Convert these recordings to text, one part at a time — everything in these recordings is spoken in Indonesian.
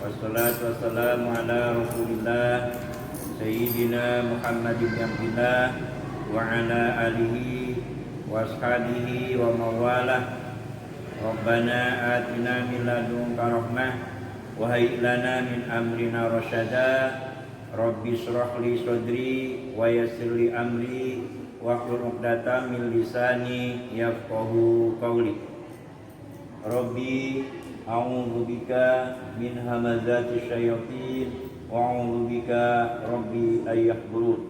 Wassalatu wassalamu ala Rasulillah Sayyidina Muhammad bin Abdillah wa ala alihi wa ashabihi wa mawalah. Rabbana atina min ladunka rahmah wa hayyi lana min amrina rasyada. Rabbi shrah li sadri wa yassir li amri wahlul 'uqdatam min lisani yafqahu qawli. Rabbi a'udzu bika min hamazati syayatin wa a'udzu bika rabbi ayyahburun.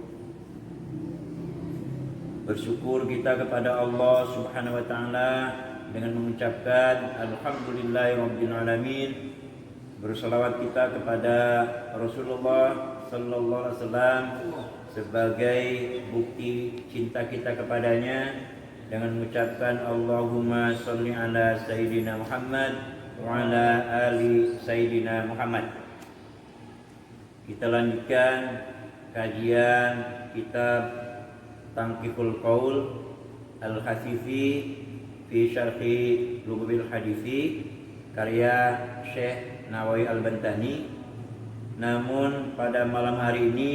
Bersyukur kita kepada Allah Subhanahu wa taala dengan mengucapkan alhamdulillahirabbil alamin. Berselawat kita kepada Rasulullah sallallahu alaihi wasallam sebagai bukti cinta kita kepadanya dengan mengucapkan Allahumma sholli ala sayyidina Muhammad wa ala ali sayyidina Muhammad. Kita lanjutkan kajian kitab Tanqihul Qaul Al-Hasifi fi Syarhi Lughatil Hadithi karya Syekh Nawawi Al-Bantani. Namun pada malam hari ini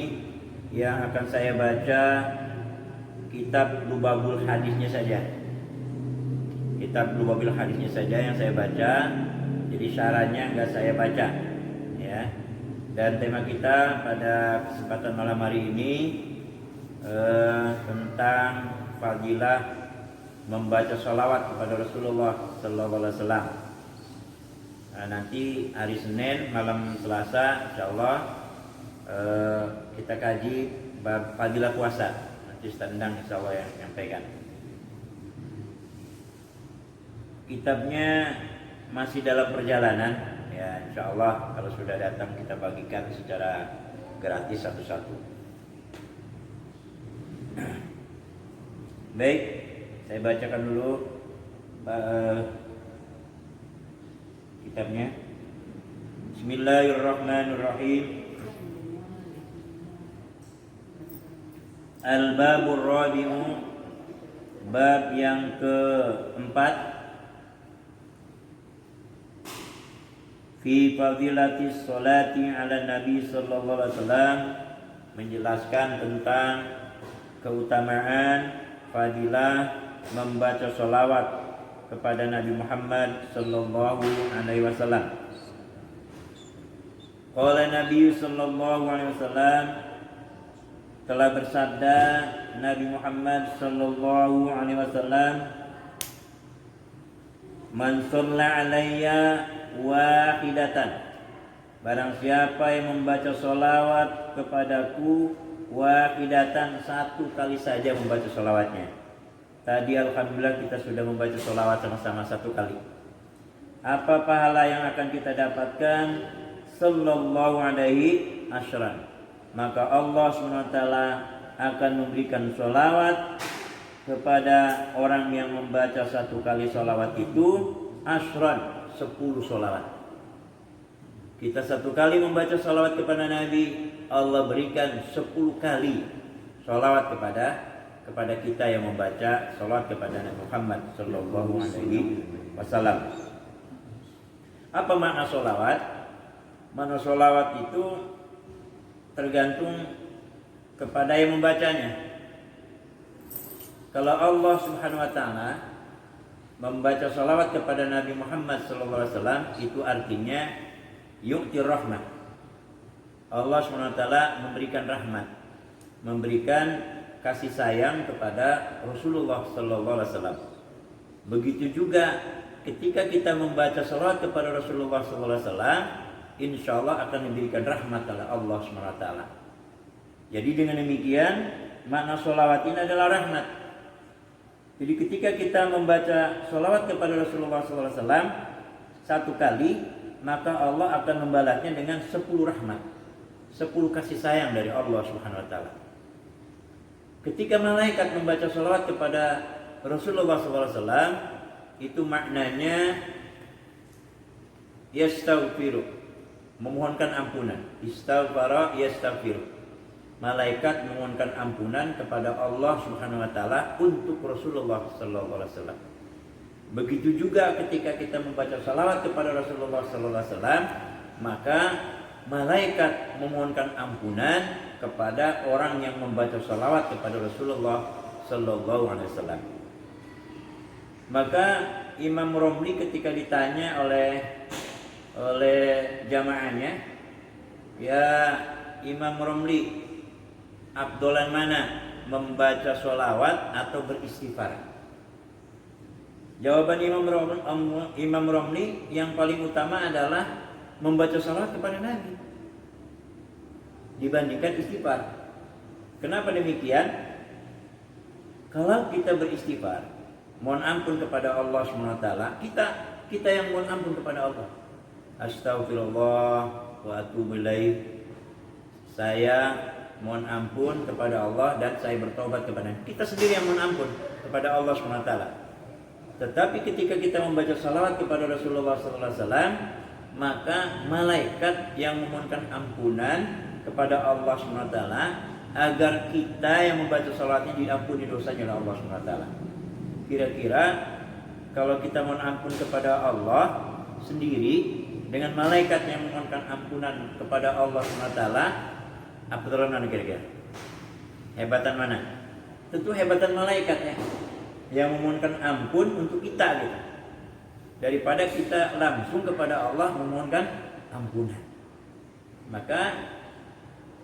yang akan saya baca kitab Lubabul Hadisnya saja. Kitab Lubabul Hadisnya saja yang saya baca. Jadi syarahnya enggak saya baca, ya. Dan tema kita pada kesempatan malam hari ini tentang fadilah membaca sholawat kepada Rasulullah sallallahu alaihi wasallam. Nanti hari Senin malam Selasa insyaallah kita kaji bab fadilah puasa. Nanti Ustaz Endang insyaallah yang menyampaikan. Kitabnya masih dalam perjalanan, ya insyaallah kalau sudah datang kita bagikan secara gratis satu-satu. Baik, saya bacakan dulu kitabnya. Bismillahirrahmanirrahim. Al-babur rabi'u, bab yang keempat, fi fadilatis sholati ala nabi sallallahu alaihi wasallam, menjelaskan tentang keutamaan fadilah membaca sholawat kepada Nabi Muhammad sallallahu alaihi wasallam. Qala Nabi sallallahu alaihi wasallam, telah bersabda Nabi Muhammad sallallahu alaihi wasallam, man shalla alayya wahidatan, barang siapa yang membaca sholawat kepadaku wahidatan, satu kali saja membaca sholawatnya. Tadi alhamdulillah kita sudah membaca sholawat sama-sama satu kali. Apa pahala yang akan kita dapatkan? Sallallahu alaihi asyran, maka Allah SWT akan memberikan sholawat kepada orang yang membaca satu kali sholawat itu asyran, 10 sholawat. Kita satu kali membaca sholawat kepada Nabi, Allah berikan 10 kali sholawat kepada kita yang membaca sholawat kepada Nabi Muhammad sallallahu alaihi wasallam. Apa makna sholawat? Makna sholawat itu tergantung kepada yang membacanya. Kalau Allah Subhanahu wa taala membaca sholawat kepada Nabi Muhammad sallallahu alaihi wasallam, itu artinya yu'tir rahmah. Allah SWT memberikan rahmat, memberikan kasih sayang kepada Rasulullah sallallahu alaihi wasallam. Begitu juga ketika kita membaca sholawat kepada Rasulullah sallallahu alaihi wasallam, insyaallah akan diberikan rahmat oleh Allah SWT. Jadi dengan demikian makna sholawat ini adalah rahmat. Jadi ketika kita membaca sholawat kepada Rasulullah sallallahu alaihi wasallam satu kali, maka Allah akan membalasnya dengan 10 rahmat, 10 kasih sayang dari Allah Subhanahu wa taala. Ketika malaikat membaca sholawat kepada Rasulullah SAW, itu maknanya yastaghfiru, memohonkan ampunan. Istaghfara yastaghfiru, malaikat memohonkan ampunan kepada Allah Subhanahu wa taala untuk Rasulullah SAW. Begitu juga ketika kita membaca salawat kepada Rasulullah sallallahu alaihi wasallam, maka malaikat memohonkan ampunan kepada orang yang membaca salawat kepada Rasulullah Sallallahu Alaihi Wasallam. Maka Imam Romli ketika ditanya oleh jamaahnya, ya Imam Romli, afdolan mana, membaca sholawat atau beristighfar? Jawaban Imam Romli yang paling utama adalah membaca sholawat kepada Nabi dibandingkan istighfar. Kenapa demikian? Kalau kita beristighfar, mohon ampun kepada Allah SWT, kita yang mohon ampun kepada Allah. Astagfirullah wa atubu ilaih. Saya mohon ampun kepada Allah dan saya bertobat kepada Anda. Kita sendiri yang mohon ampun kepada Allah SWT. Tetapi ketika kita membaca salawat kepada Rasulullah SAW, maka malaikat yang memohonkan ampunan kepada Allah SWT agar kita yang membaca salawatnya diampuni dosanya oleh Allah SWT. Kira-kira kalau kita mohon ampun kepada Allah sendiri dengan malaikat yang memohonkan ampunan kepada Allah SWT, apa mana kira-kira? Hebatan mana? Tentu hebatan malaikatnya yang memohonkan ampun untuk kita gitu. Daripada kita langsung kepada Allah memohonkan ampunan. Maka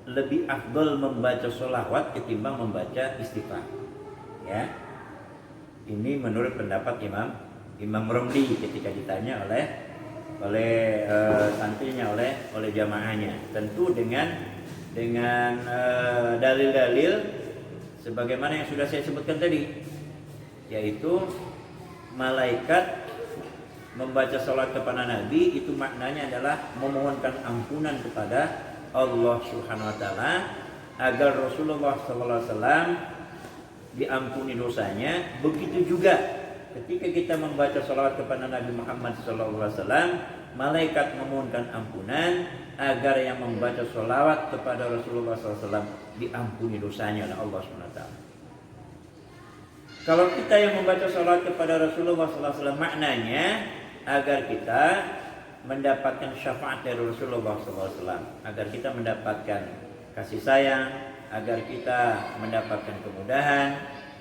lebih afdol membaca sholawat ketimbang membaca istighfar. Ya. Ini menurut pendapat Imam Romli ketika ditanya oleh santrinya, oleh jamaahnya. Tentu dengan dalil-dalil sebagaimana yang sudah saya sebutkan tadi, yaitu malaikat membaca salat kepada Nabi itu maknanya adalah memohonkan ampunan kepada Allah Subhanahu wa taala agar Rasulullah sallallahu alaihi wasallam diampuni dosanya. Begitu juga ketika kita membaca salawat kepada Nabi Muhammad sallallahu alaihi wasallam, malaikat memohonkan ampunan agar yang membaca salawat kepada Rasulullah sallallahu alaihi wasallam diampuni dosanya oleh Allah Subhanahu wa taala. Kalau kita yang membaca salawat kepada Rasulullah sallallahu alaihi wasallam, maknanya agar kita mendapatkan syafaat dari Rasulullah SAW, agar kita mendapatkan kasih sayang, agar kita mendapatkan kemudahan,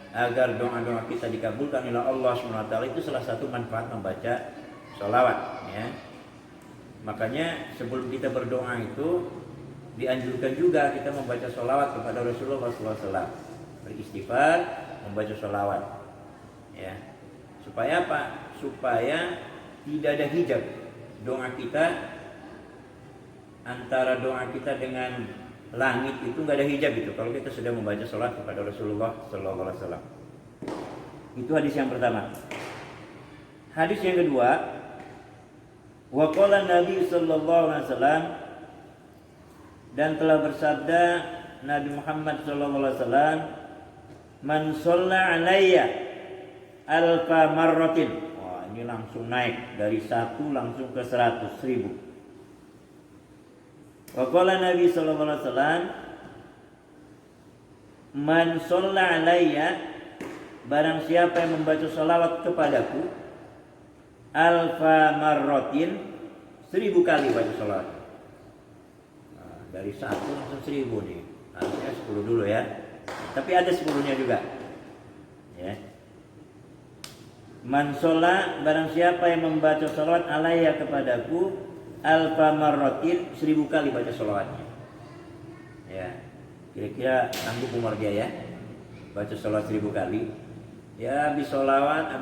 agar doa-doa kita dikabulkan oleh Allah SWT. Itu salah satu manfaat membaca sholawat, ya. Makanya sebelum kita berdoa itu dianjurkan juga kita membaca sholawat kepada Rasulullah SAW, beristighfar, membaca sholawat, ya. Supaya apa? Supaya tidak ada hijab doa kita, antara doa kita dengan langit itu nggak ada hijab itu kalau kita sudah membaca sholat kepada Rasulullah Sallallahu Alaihi Wasallam. Itu hadis yang pertama. Hadis yang kedua, wa qala Nabi Sallallahu Alaihi Wasallam, dan telah bersabda Nabi Muhammad Sallallahu Alaihi Wasallam, man shalla alayya alfa marratin. Ini langsung naik dari 1 langsung ke 100.000. Wa qala Nabi sallallahu alaihi wasallam, man shalla alayya, barang siapa yang membaca salawat kepadaku, alfa marratin, 1000 kali baca salawat. Nah, dari 1 langsung 1000 nih. Harusnya 10 dulu ya. Tapi ada 10-nya juga. Ya. Man sholla, barang siapa yang membaca sholawat alaiya kepadaku, alfa marratin, 1000 kali baca sholawatnya. Ya, kira-kira sanggup umur dia ya, baca sholawat 1000 kali. Ya, habis sholat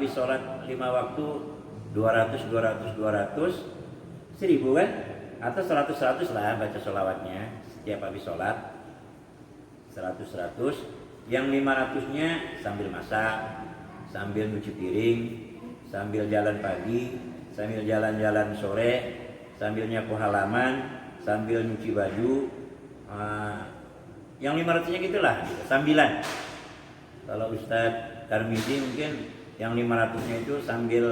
5 waktu 200, 1000 kan? Atau 100 lah baca sholawatnya setiap habis sholat. 100. Yang 500-nya sambil masak, sambil nyuci piring, sambil jalan pagi, sambil jalan-jalan sore, sambil nyapu halaman, sambil nyuci baju. Yang 500-nya gitulah, sambilan. Kalau Ustadz Tarmizi mungkin yang 500-nya itu sambil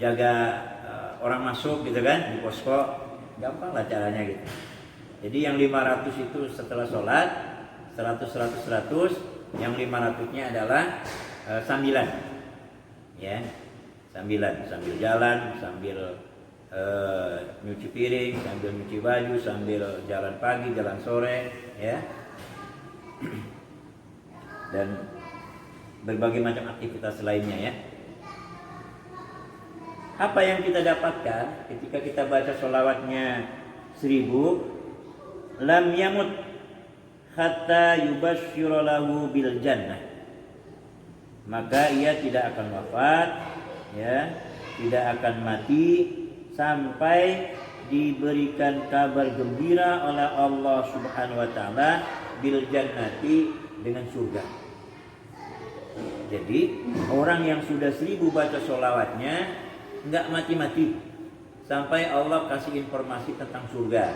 jaga orang masuk gitu kan, di posko. Gampang lah caranya gitu. Jadi yang 500 itu setelah sholat, 100, yang 500-nya adalah sambilan, ya, sambil jalan, sambil nyuci piring, sambil nyuci baju, sambil jalan pagi, jalan sore, ya, dan berbagai macam aktivitas lainnya, ya. Apa yang kita dapatkan ketika kita baca sholawatnya 1000, lam yamut hatta yubashshira lahu bil jannah, maka ia tidak akan wafat, ya, tidak akan mati sampai diberikan kabar gembira oleh Allah Subhanahu wa taala bil jannati, dengan surga. Jadi orang yang sudah 1000 baca sholawatnya enggak mati-mati sampai Allah kasih informasi tentang surga.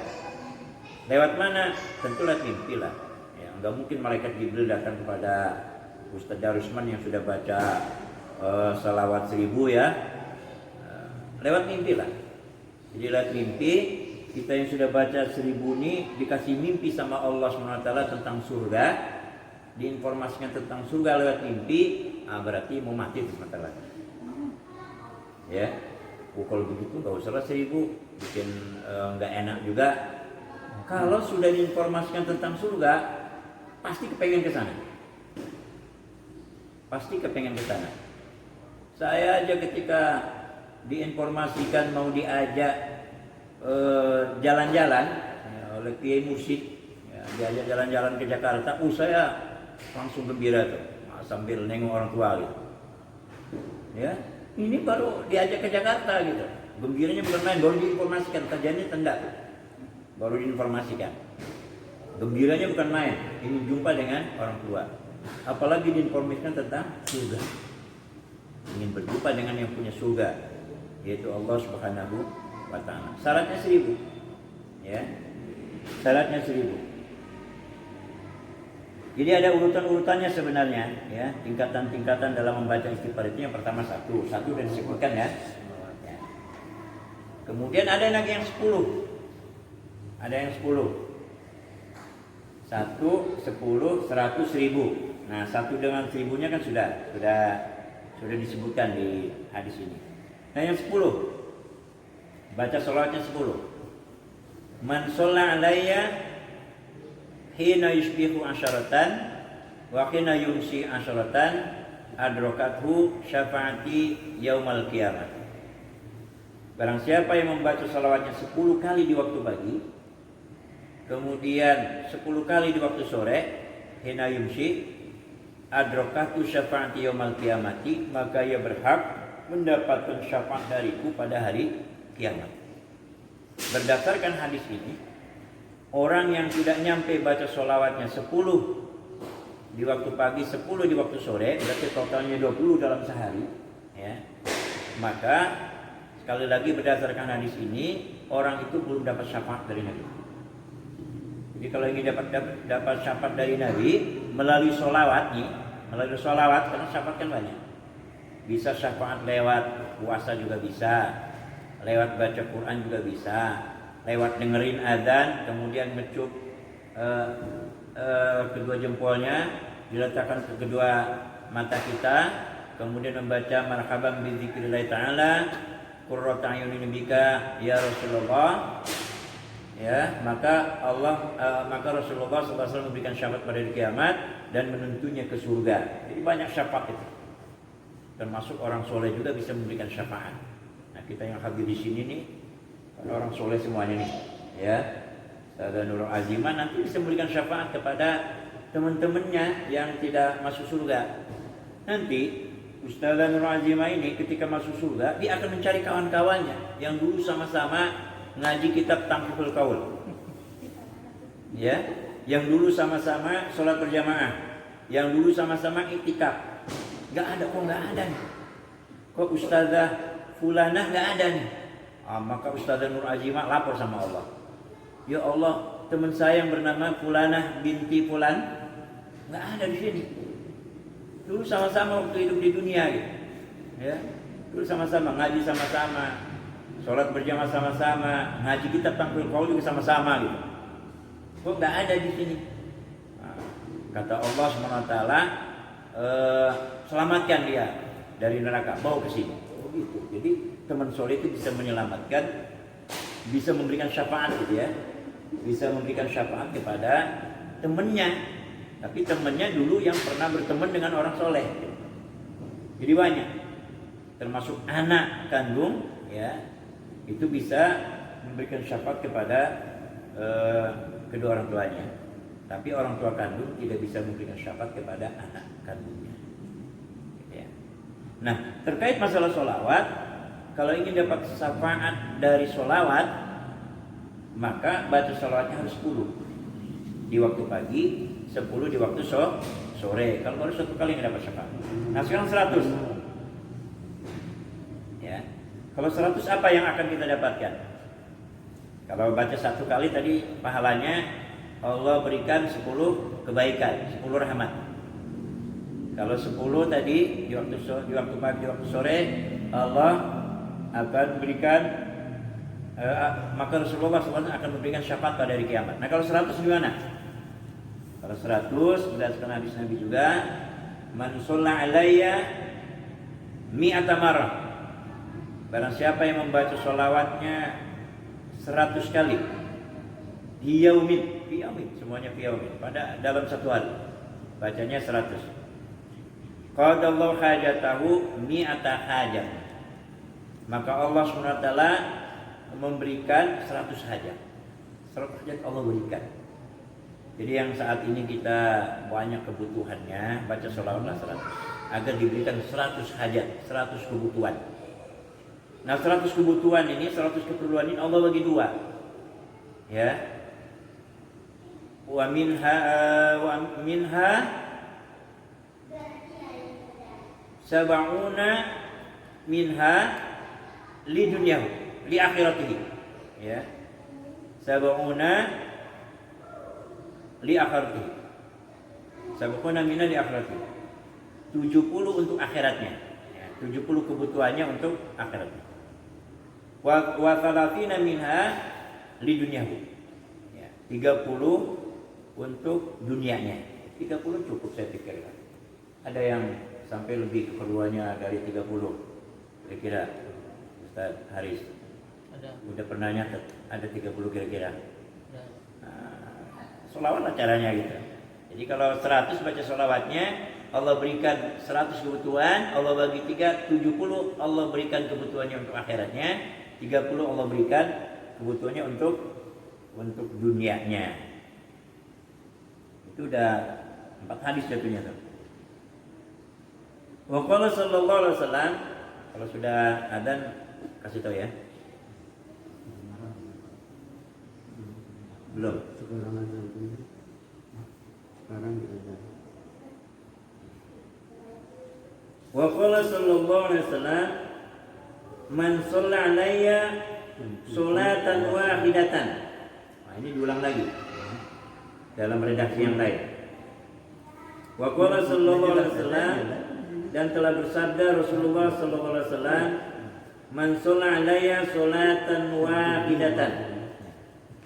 Lewat mana? Tentu lewat mimpi lah. Ya, enggak mungkin malaikat Jibril datang kepada Ustaz Darusman yang sudah baca sholawat 1000, ya. Lewat mimpi lah. Jadi lewat mimpi, kita yang sudah baca 1000 ini dikasih mimpi sama Allah SWT tentang surga, diinformasikan tentang surga lewat mimpi, berarti mau mati sebentar lagi. Ya, kalau begitu nggak usah 1000, bikin nggak enak juga. Kalau sudah diinformasikan tentang surga, pasti kepengen ke sana. Pasti kepengen ke sana. Saya aja ketika diinformasikan mau diajak jalan-jalan, ya, oleh Kiai Mursyid, ya, diajak jalan-jalan ke Jakarta, saya langsung gembira tuh, sambil nengok orang tua gitu. Ya, ini baru diajak ke Jakarta gitu. Gembiranya bukan main, baru diinformasikan kerjanya tenda tuh. Baru diinformasikan. Gembiranya bukan main, ini jumpa dengan orang tua. Apalagi diinformasikan tentang surga. Ingin berjumpa dengan yang punya surga, yaitu Allah Subhanahu wa ta'ala. Syaratnya 1000. Ya. Syaratnya 1000. Jadi ada urutan-urutannya sebenarnya, ya, tingkatan-tingkatan dalam membaca istighfar itu. Yang pertama satu sudah disebutkan, ya. Ya. Kemudian ada lagi yang 10. Ada yang 10. 1, 10, 100, 1000. Nah, 1 dengan 1000-nya kan sudah disebutkan di hadis ini. Nah, yang 10, baca sholawatnya 10. Man sholla alayya hina yusbihu asyaratan wa hina yumsi asyaratan adrokathu syafaati yaumal qiyamah. Barang siapa yang membaca sholawatnya 10 kali di waktu pagi, kemudian 10 kali di waktu sore, hina yumsi adrokathu syafaati yaumal qiyamati, maka ia berhak mendapatkan syafaat dariku pada hari kiamat. Berdasarkan hadis ini, orang yang tidak nyampe baca sholawatnya 10 di waktu pagi, 10 di waktu sore, berarti totalnya 20 dalam sehari, ya. Maka sekali lagi berdasarkan hadis ini, orang itu belum dapat syafaat dari Nabi. Jadi kalau ingin dapat syafaat dari Nabi melalui sholawat nih, melalui sholawat, karena syafaat kan banyak. Bisa syafaat lewat puasa juga bisa, lewat baca Quran juga bisa, lewat dengerin azan, kemudian mencup kedua jempolnya diletakkan ke kedua mata kita, kemudian membaca marhaban bi dzikrillah taala qurratu ayunin bika ya Rasulullah, ya, maka Rasulullah SAW memberikan syafaat pada hari kiamat dan menentunya ke surga. Jadi banyak syafaat itu, termasuk orang soleh juga bisa memberikan syafaat. Nah, kita yang hadir di sini nih orang soleh semuanya nih, ya. Ustazah Nurul Azimah nanti bisa memberikan syafaat kepada teman-temannya yang tidak masuk surga. Nanti Ustazah Nurul Azimah ini ketika masuk surga, dia akan mencari kawan-kawannya yang dulu sama-sama ngaji kitab Tangkiful Qaul, ya, yang dulu sama-sama sholat berjamaah, yang dulu sama-sama iktikaf. Nggak ada nih. Kok Ustazah Fulanah nggak ada nih? Maka Ustazah Nur Azimah lapor sama Allah. Ya Allah, teman saya yang bernama Fulanah binti Fulan nggak ada di sini. Dulu sama-sama waktu hidup di dunia, gitu. Ya, dulu sama-sama ngaji sama-sama, sholat berjamaah sama-sama, ngaji kitab Tangkiful Qaul juga sama-sama, gitu. Kok nggak ada di sini? Nah, kata Allah SWT, selamatkan dia dari neraka, bawa ke sini. Gitu. Jadi teman soleh itu bisa menyelamatkan bisa memberikan syafaat gitu ya, bisa memberikan syafaat kepada temannya, tapi temannya dulu yang pernah berteman dengan orang soleh. Jadi banyak, termasuk anak kandung ya, itu bisa memberikan syafaat kepada kedua orang tuanya. Tapi orang tua kandung tidak bisa memberikan syafaat kepada anak kandungnya. Ya. Nah, terkait masalah sholawat, kalau ingin dapat syafaat dari sholawat, maka baca sholawatnya harus 10 di waktu pagi, 10 di waktu sore. Kalau baru satu kali nggak dapat syafaat. Nah sekarang 100. Ya, kalau 100 apa yang akan kita dapatkan? Kalau baca satu kali tadi pahalanya Allah berikan 10 kebaikan, 10 rahmat. Kalau 10 tadi di waktu pagi, di waktu sore, Allah akan berikan maka Rasulullah SAW akan memberikan syafaat pada hari kiamat. Nah kalau 100 gimana? Kalau 100 berdasarkan hadis Nabi juga, man shalla alayya mi'ata marrah. Barang siapa yang membaca sholawatnya 100 kali, Fiyaumin, semuanya fiyaumin, pada dalam satu hari, bacanya 100. Qadallahu hajatahu mi'ata hajat. Maka Allah SWT memberikan 100 hajat. 100 hajat Allah berikan. Jadi yang saat ini kita banyak kebutuhannya, baca sholawatlah 100 agar diberikan 100 hajat, 100 kebutuhan. Nah 100 kebutuhan ini, 100 keperluan ini Allah bagi dua. Ya. Wa minha sab'una minha li dunyahu li akhiratihi. Ya. Sab'una li akhiratihi. Sab'una minha li akhiratihi. 70 untuk akhiratnya. Ya, 70 kebutuhannya untuk akhiratnya. Wa thalathina minha li dunyahu. Ya, 30 untuk dunianya. 30 cukup saya pikir. Ada yang sampai lebih keperluannya dari 30. Kira-kira Ustaz Haris. Ada. Udah pernah nyatet ada 30 kira-kira. Sholawat lah caranya gitu. Jadi kalau 100 baca sholawatnya, Allah berikan 100 kebutuhan, Allah bagi 3, 70 Allah berikan kebutuhannya untuk akhiratnya, 30 Allah berikan kebutuhannya untuk dunianya. Itu udah 4 hadis jatuhnya tuh. Wa qala sallallahu alaihi wasallam, kalau sudah adzan kasih tahu ya. Belum. Sekarang adzan. Wa qala sallallahu alaihi wasallam, man shalla alayya sholatan wahidatan. Nah, ini diulang lagi dalam redaksi yang lain. Wa qala sallallahu alaihi wasallam, dan telah bersabda Rasulullah sallallahu alaihi wasallam, man shalla alayya sholatan wahidatan.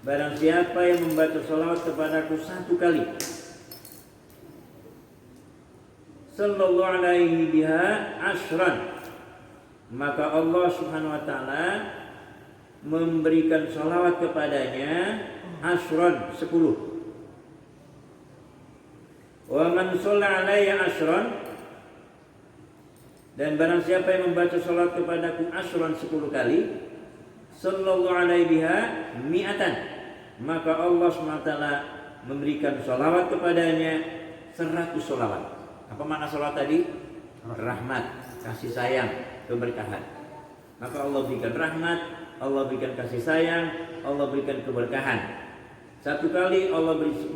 Barang siapa yang membaca sholawat kepadaku 1 kali, sallallahu alaihi biha ashran, maka Allah Subhanahu wa taala memberikan sholawat kepadanya ashran 10. Wa man shalla alayya ashran, dan barang siapa yang membaca sholawat kepadaku ashran 10 kali, sallallahu alaihi biha mi'atan, maka Allah Subhanahu wa taala memberikan sholawat kepadanya 100 sholawat. Apa makna sholawat tadi? Rahmat, kasih sayang, keberkahan. Maka Allah berikan rahmat, Allah berikan kasih sayang, Allah berikan keberkahan. 1 kali Allah beri 10,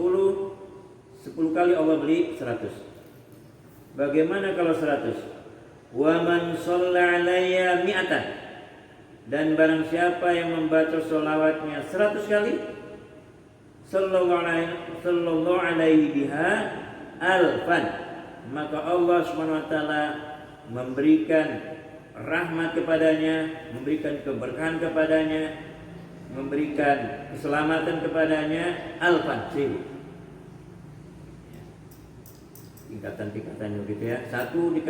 10 kali Allah beri 100. Bagaimana kalau 100? Wa man shalla alayya mi'atan, dan barang siapa yang membaca sholawatnya 100 kali, sallallahu alaihi biha alfan, maka Allah Subhanahu wa taala memberikan rahmat kepadanya, memberikan keberkahan kepadanya, memberikan keselamatan kepadanya alfan, 1000. Tingkatan-tingkatannya begitu ya. Satu di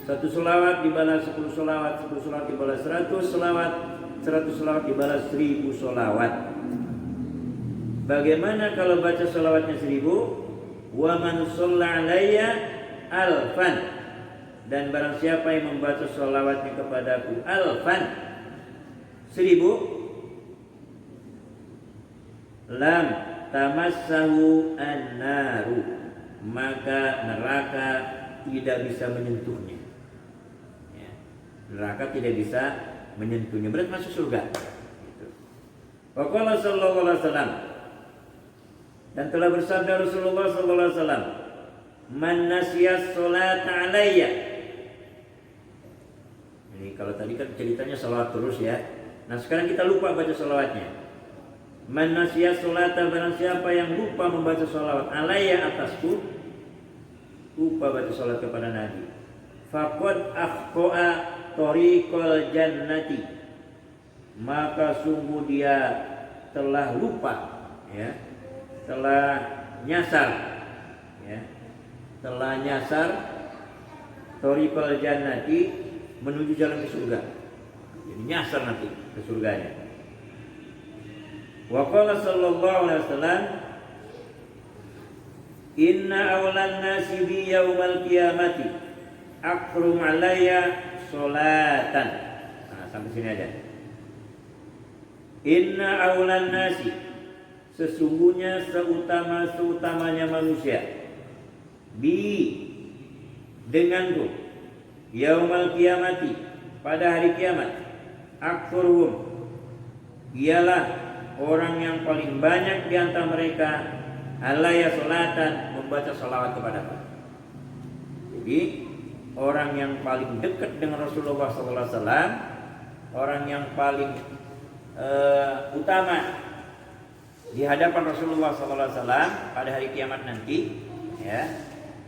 satu selawat dibalas 10 selawat, 10 selawat dibalas 100 selawat, 100 sholawat dibalas 1000 sholawat. Bagaimana kalau baca sholawatnya 1000? Wa man shalla alayya alfan, dan barang siapa yang membaca sholawatnya kepadaku alfan 1000, lam tamassahu an-naru, maka neraka tidak bisa menyentuhnya. Ya, neraka tidak bisa menyentuhnya, berarti masuk surga. Wa qala sallallahu alaihi wasallam, dan telah bersabda Rasulullah sallallahu alaihi wasallam, man nasiyas sholata alayya. Ini kalau tadi kan ceritanya sholawat terus ya. Nah sekarang kita lupa baca sholawatnya. Man nasiyas sholata, barang siapa yang lupa membaca sholawat alayya atasku, lupa baca sholawat kepada Nabi, faqad akhta'a tariqal jannati, maka sungguh dia telah lupa, ya, telah nyasar, ya, telah nyasar tariqal jannati, menuju jalan ke surga. Jadi nyasar nanti ke surganya. Wa qala sallallahu alaihi wasallam, inna awlan nasi bi yaumal qiyamati akrum alayya sholatan. Nah, sampai sini aja. Inna awlan nasi, sesungguhnya seutama-utamanya manusia, bi, denganku, yaumal qiyamati, pada hari kiamat, akfuruhum, ialah orang yang paling banyak di antara mereka alaya sholatan, membaca sholawat kepadaku. Jadi orang yang paling dekat dengan Rasulullah SAW, orang yang paling utama di hadapan Rasulullah SAW pada hari kiamat nanti, ya,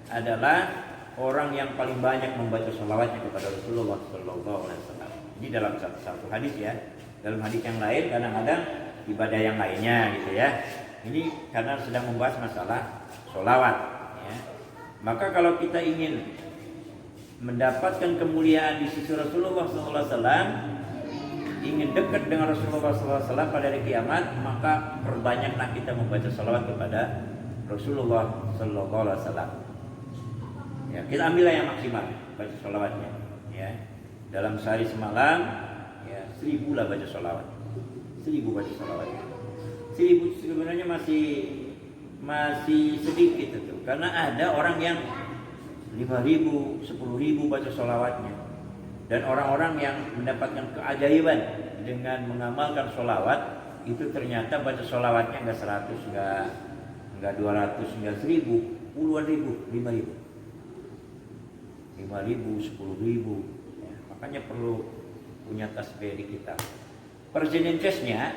adalah orang yang paling banyak membaca sholawatnya kepada Rasulullah SAW. Ini dalam satu hadis ya. Dalam hadis yang lain kadang-kadang ibadah yang lainnya gitu ya. Ini karena sedang membahas masalah sholawat. Ya. Maka kalau kita ingin mendapatkan kemuliaan di sisi Rasulullah SAW, ingin dekat dengan Rasulullah SAW pada hari kiamat, maka perbanyaklah kita membaca sholawat kepada Rasulullah SAW. Ya, kita ambillah yang maksimal baca sholawatnya. Ya, dalam sehari semalam, ya 1000 lah baca sholawat. 1000 baca sholawat. 1000 sebenarnya masih sedikit itu, karena ada orang yang 5.000, 10.000 baca sholawatnya. Dan orang-orang yang mendapatkan keajaiban dengan mengamalkan sholawat itu ternyata baca sholawatnya enggak 100, enggak 200, enggak 1000, puluhan ribu, 5.000, 10.000. Ya, makanya perlu punya tasbih di kita. Persentasenya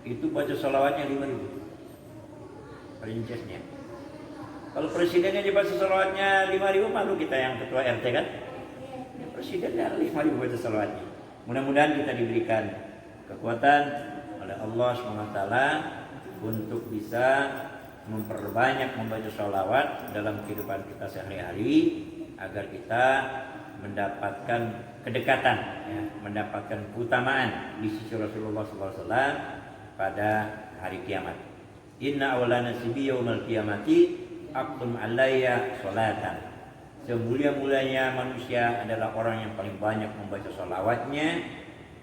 itu baca sholawatnya 5.000. Persentasenya. Kalau presidennya dibaca sholawatnya 5.000, malu kita yang ketua RT kan? Presidennya 5.000 baca sholawatnya. Mudah-mudahan kita diberikan kekuatan oleh Allah SWT untuk bisa memperbanyak membaca sholawat dalam kehidupan kita sehari-hari, agar kita mendapatkan kedekatan, ya, mendapatkan keutamaan di sisi Rasulullah SAW pada hari kiamat. Inna awlana sibi yaumal qiyamati aqtum alayya sholatan. Semulia-mulianya manusia adalah orang yang paling banyak membaca sholawatnya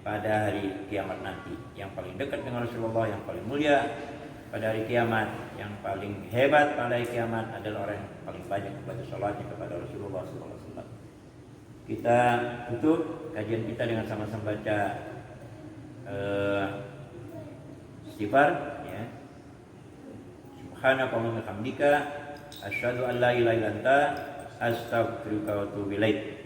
pada hari kiamat nanti. Yang paling dekat dengan Rasulullah, yang paling mulia pada hari kiamat, yang paling hebat pada hari kiamat adalah orang yang paling banyak membaca sholawatnya kepada Rasulullah SAW. Kita tutup kajian kita dengan sama-sama baca istighfar, ya. Subhanakallahumma wa bihamdika asyhadu an la ilaha illa anta astaghfiruka wa atubu ilaik.